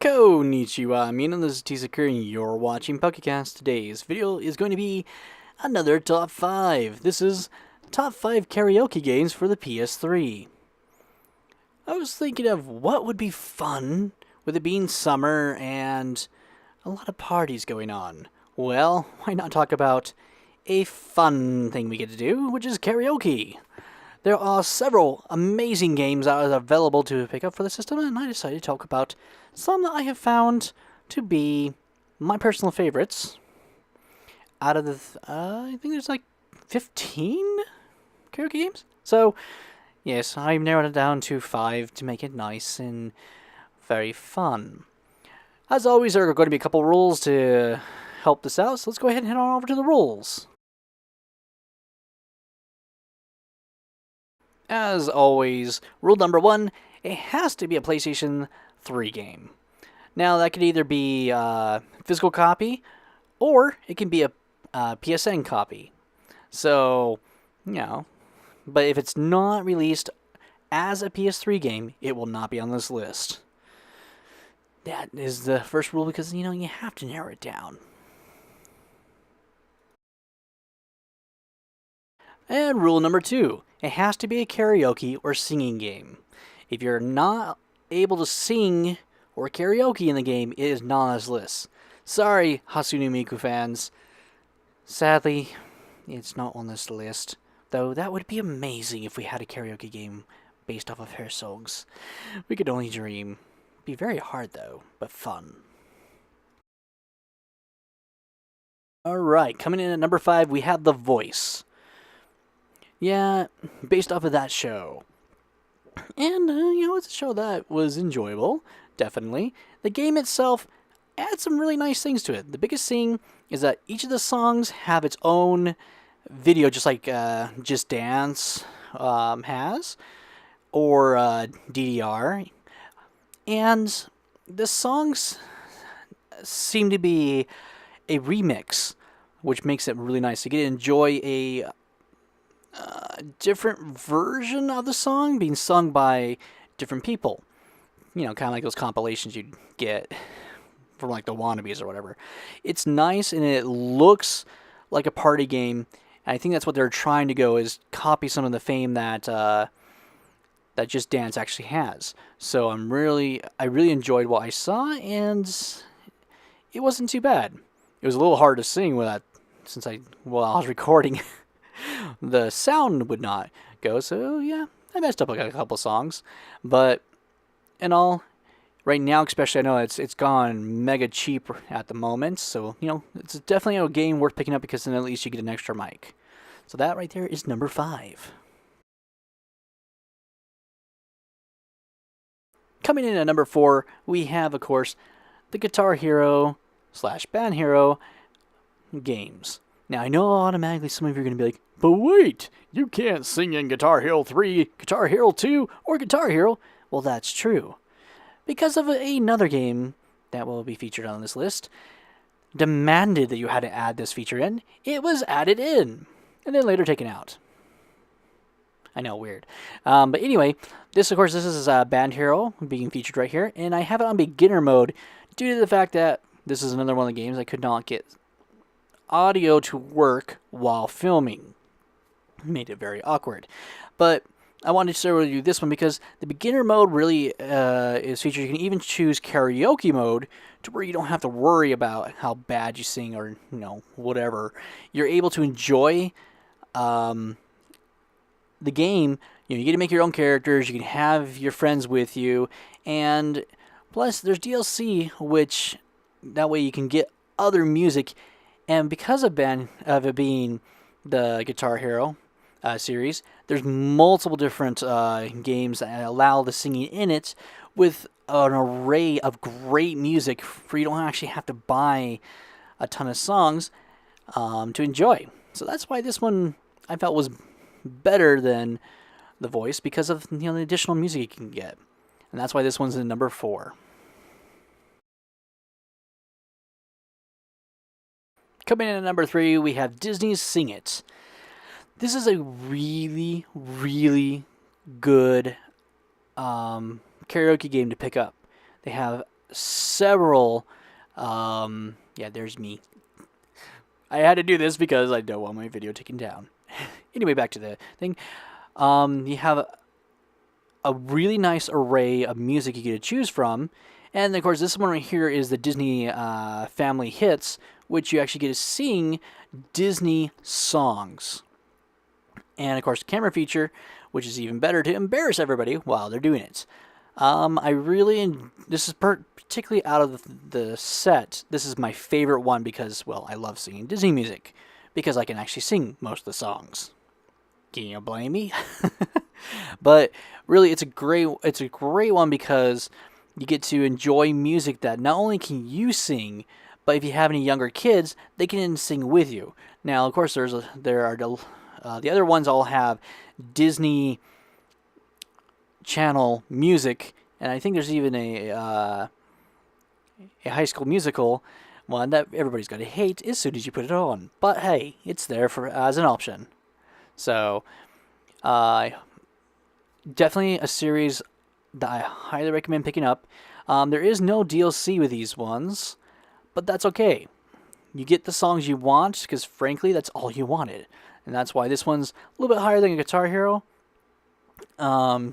Konnichiwa, this is T-Sakura and you're watching PokeCast. Today's video is going to be another Top 5. This is Top 5 Karaoke Games for the PS3. I was thinking of what would be fun with it being summer and a lot of parties going on. Well, why not talk about a fun thing we get to do, which is karaoke. There are several amazing games that are available to pick up for the system, and I decided to talk about some that I have found to be my personal favorites. Out of the, I think there's like 15 karaoke games. So, yes, I've narrowed it down to 5 to make it nice and very fun. As always, there are going to be a couple rules to help this out, so let's go ahead and head on over to the rules. As always, rule number 1, it has to be a PlayStation 3 game. Now, that could either be a physical copy, or it can be a PSN copy. So, but if it's not released as a PS3 game, it will not be on this list. That is the first rule because, you have to narrow it down. And rule number 2, it has to be a karaoke or singing game. If you're not able to sing or karaoke in the game, it is not on this list. Sorry, Hatsune Miku fans. Sadly, it's not on this list. Though that would be amazing if we had a karaoke game based off of her songs. We could only dream. Be very hard though, but fun. Alright, coming in at number 5, we have The Voice. Yeah, based off of that show. And, it's a show that was enjoyable, definitely. The game itself adds some really nice things to it. The biggest thing is that each of the songs have its own video, just like Just Dance has, or DDR. And the songs seem to be a remix, which makes it really nice. You get to enjoy a different version of the song being sung by different people. Kind of like those compilations you'd get from like the Wannabes or whatever. It's nice and it looks like a party game. And I think that's what they're trying to go is copy some of the fame that that Just Dance actually has. So I really enjoyed what I saw, and it wasn't too bad. It was a little hard to sing with that since I was recording. The sound would not go, so yeah, I messed up like a couple songs. But in all, right now especially, I know it's gone mega cheap at the moment, so it's definitely a game worth picking up because then at least you get an extra mic. So that right there is number 5. Coming in at number 4, we have, of course, the Guitar Hero / Band Hero games. Now, I know automatically some of you are going to be like, but wait, you can't sing in Guitar Hero 3, Guitar Hero 2, or Guitar Hero. Well, that's true. Because of another game that will be featured on this list, demanded that you had to add this feature in. It was added in, and then later taken out. I know, weird. But anyway, this is Band Hero being featured right here, and I have it on beginner mode due to the fact that this is another one of the games I could not get audio to work while filming. Made it very awkward. But I wanted to share with you this one because the beginner mode really is featured. You can even choose karaoke mode to where you don't have to worry about how bad you sing or whatever. You're able to enjoy the game. You get to make your own characters. You can have your friends with you, and plus there's DLC, which that way you can get other music. And because of it being the Guitar Hero series, there's multiple different games that allow the singing in it with an array of great music for you don't actually have to buy a ton of songs to enjoy. So that's why this one I felt was better than The Voice because of the additional music you can get. And that's why this one's in number 4. Coming in at number 3, we have Disney's Sing It. This is a really, really good karaoke game to pick up. They have several. Yeah, there's me. I had to do this because I don't want my video taken down. Anyway, back to the thing. You have a really nice array of music you get to choose from. And of course, this one right here is the Disney family hits, which you actually get to sing Disney songs. And of course, the camera feature, which is even better to embarrass everybody while they're doing it. This is particularly out of the set, this is my favorite one because, well, I love singing Disney music because I can actually sing most of the songs. Can you blame me? But really, it's a great one because you get to enjoy music that not only can you sing, but if you have any younger kids, they can sing with you. Now, of course, the other ones all have Disney Channel music, and I think there's even a High School Musical one that everybody's going to hate as soon as you put it on. But hey, it's there as an option. So, definitely a series that I highly recommend picking up. There is no DLC with these ones, but that's okay. You get the songs you want because, frankly, that's all you wanted. And that's why this one's a little bit higher than a Guitar Hero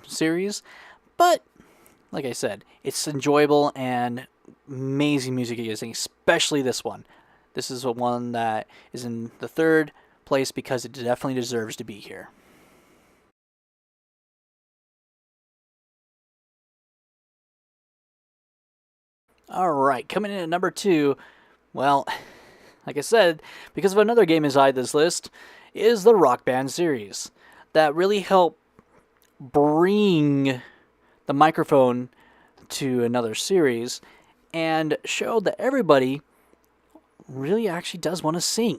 series. But, like I said, it's enjoyable and amazing music you get, especially this one. This is one that is in the third place because it definitely deserves to be here. Alright, coming in at number 2, well, like I said, because of another game inside this list, is the Rock Band series. That really helped bring the microphone to another series and showed that everybody really actually does want to sing.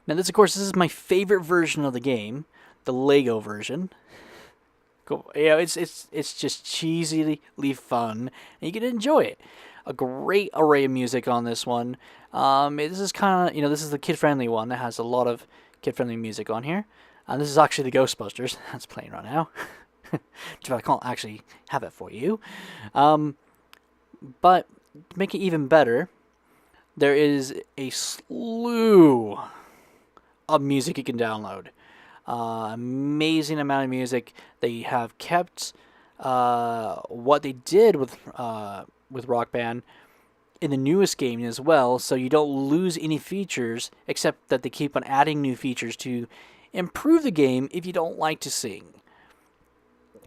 Now, this is my favorite version of the game, the Lego version. Cool. Yeah, it's just cheesily fun, and you can enjoy it. A great array of music on this one. This is kind of, this is the kid-friendly one that has a lot of kid-friendly music on here. And this is actually the Ghostbusters that's playing right now. I can't actually have it for you. But to make it even better, there is a slew of music you can download. Amazing amount of music. They have kept what they did with Rock Band in the newest game as well, so you don't lose any features, except that they keep on adding new features to improve the game if you don't like to sing.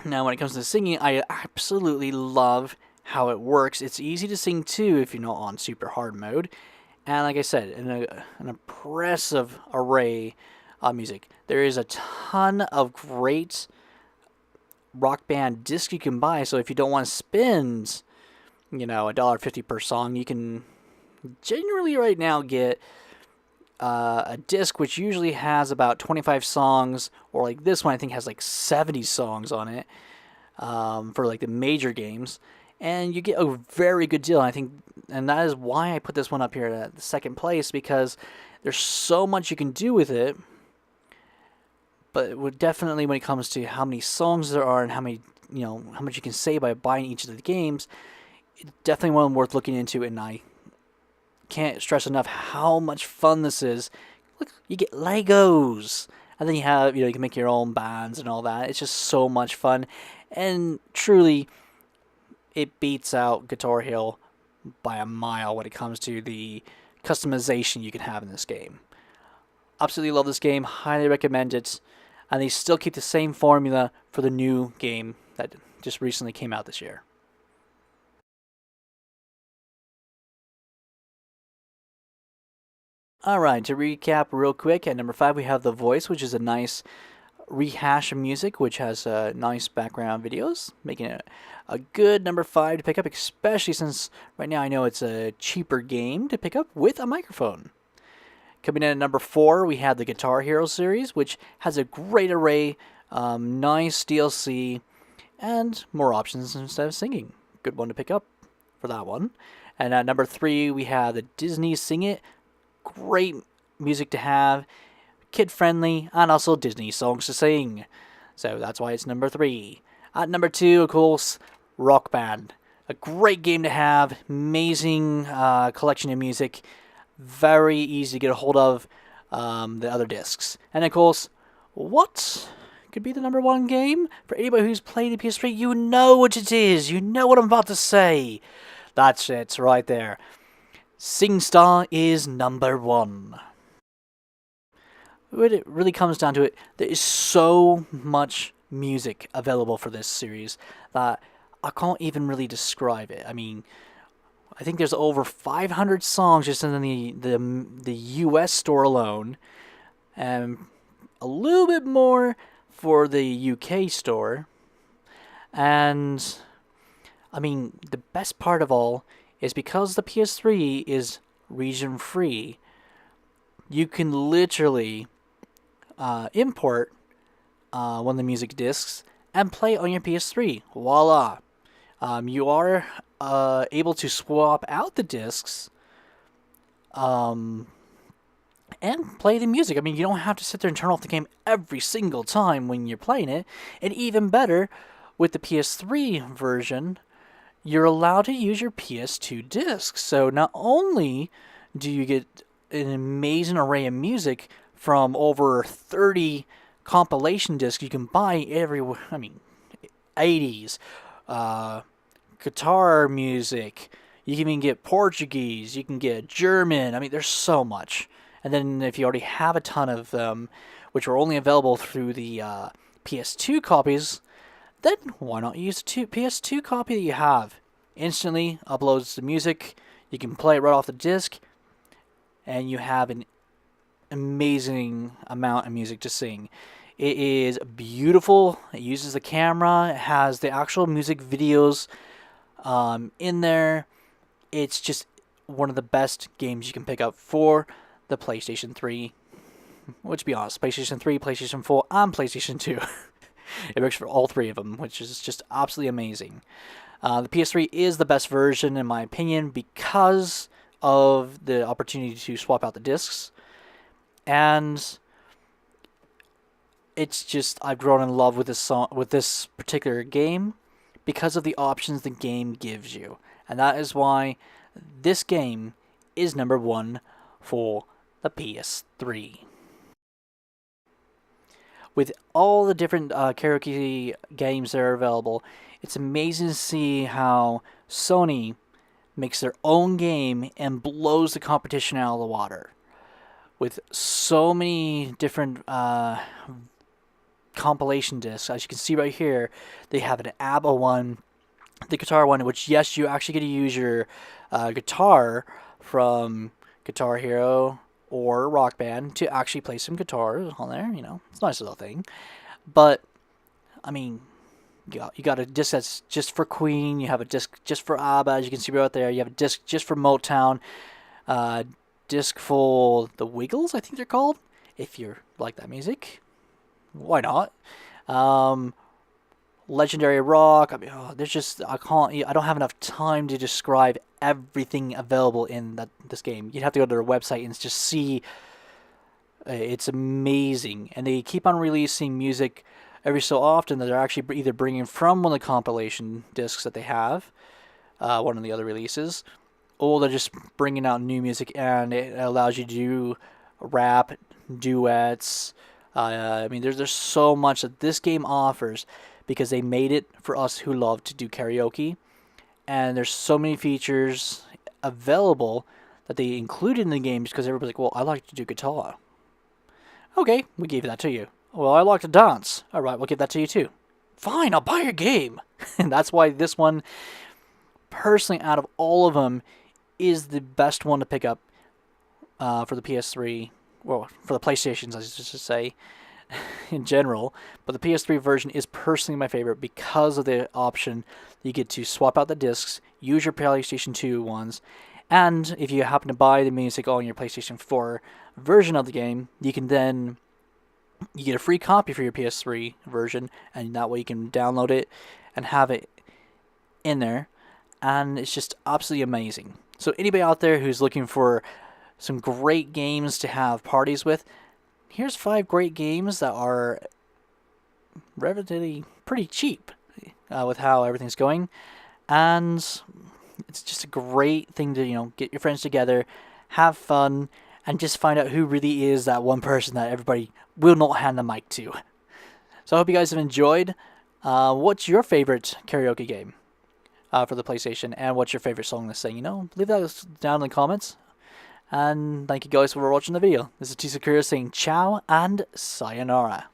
Now, when it comes to singing, I absolutely love how it works. It's easy to sing too if you're not on super hard mode. And like I said, an impressive array of music. There is a ton of great Rock Band discs you can buy, so if you don't want to spend, $1.50 per song, you can generally right now get a disc which usually has about 25 songs, or like this one I think has like 70 songs on it for like the major games, and you get a very good deal. And that is why I put this one up here at the second place, because there's so much you can do with it. But it would definitely, when it comes to how many songs there are and how many, how much you can say by buying each of the games, it's definitely one worth looking into. And I can't stress enough how much fun this is. Look, you get Legos, and then you have, you can make your own bands and all that. It's just so much fun, and truly, it beats out Guitar Hero by a mile when it comes to the customization you can have in this game. Absolutely love this game. Highly recommend it. And they still keep the same formula for the new game that just recently came out this year. Alright, to recap real quick, at number 5 we have The Voice, which is a nice rehash of music, which has nice background videos, making it a good number 5 to pick up, especially since right now I know it's a cheaper game to pick up with a microphone. Coming in at number 4, we have the Guitar Hero series, which has a great array, nice DLC, and more options instead of singing. Good one to pick up for that one. And at number 3, we have the Disney Sing It. Great music to have, kid-friendly, and also Disney songs to sing. So that's why it's number 3. At number 2, of course, Rock Band. A great game to have, amazing collection of music, very easy to get a hold of the other discs. And of course, what could be the number one game? For anybody who's played the PS3, you know what it is. You know what I'm about to say. That's it, right there. Singstar is number one. When it really comes down to it, there is so much music available for this series that I can't even really describe it. I mean, I think there's over 500 songs just in the U.S. store alone, and a little bit more for the UK store. And I mean, the best part of all is because the PS3 is region free, you can literally import one of the music discs and play it on your PS3. Voila! You are able to swap out the discs and play the music. I mean, you don't have to sit there and turn off the game every single time when you're playing it. And even better, with the PS3 version, you're allowed to use your PS2 discs. So not only do you get an amazing array of music from over 30 compilation discs you can buy everywhere. I mean, 80s, guitar music. You can even get Portuguese. You can get German. I mean, there's so much. And then if you already have a ton of them, which are only available through the PS2 copies, then why not use the PS2 copy that you have? Instantly uploads the music. You can play it right off the disc, and you have an amazing amount of music to sing. It is beautiful. It uses the camera. It has the actual music videos in there. It's just one of the best games you can pick up for the PlayStation 3. Which, to be honest, PlayStation 3, PlayStation 4, and PlayStation 2. It works for all three of them, which is just absolutely amazing. The PS3 is the best version, in my opinion, because of the opportunity to swap out the discs. And it's just, I've grown in love with this particular game because of the options the game gives you. And that is why this game is number one for the PS3. With all the different karaoke games that are available, it's amazing to see how Sony makes their own game and blows the competition out of the water. With so many different compilation discs, as you can see right here, they have an ABBA one, the guitar one, which, yes, you actually get to use your guitar from Guitar Hero or Rock Band to actually play some guitars on there. You know, it's a nice little thing. But, I mean, you got a disc that's just for Queen. You have a disc just for ABBA, as you can see right there. You have a disc just for Motown. Disc for the Wiggles, I think they're called. If you like that music, why not? Legendary rock. I mean, there's just I don't have enough time to describe everything available in this game. You'd have to go to their website and just see. It's amazing, and they keep on releasing music every so often that they're actually either bringing from one of the compilation discs that they have, one of the other releases, or they're just bringing out new music, and it allows you to do rap, duets. I mean, there's so much that this game offers because they made it for us who love to do karaoke, and there's so many features available that they included in the game just because everybody's like, well, I like to do guitar. Okay, we gave that to you. Well, I like to dance. All right, we'll give that to you too. Fine, I'll buy your game. And that's why this one, personally, out of all of them, is the best one to pick up for the PS3. Well, for the PlayStations, I should say, in general. But the PS3 version is personally my favorite because of the option you get to swap out the discs, use your PlayStation 2 ones, and if you happen to buy the music on your PlayStation 4 version of the game, you can then you get a free copy for your PS3 version, and that way you can download it and have it in there, and it's just absolutely amazing. So anybody out there who's looking for some great games to have parties with, here's 5 great games that are relatively pretty cheap with how everything's going. and it's just a great thing to, get your friends together, have fun, and just find out who really is that one person that everybody will not hand the mic to. So I hope you guys have enjoyed. What's your favorite karaoke game for the PlayStation, and what's your favorite song to sing? Leave that down in the comments. And thank you guys for watching the video. This is Tisakura saying ciao and sayonara.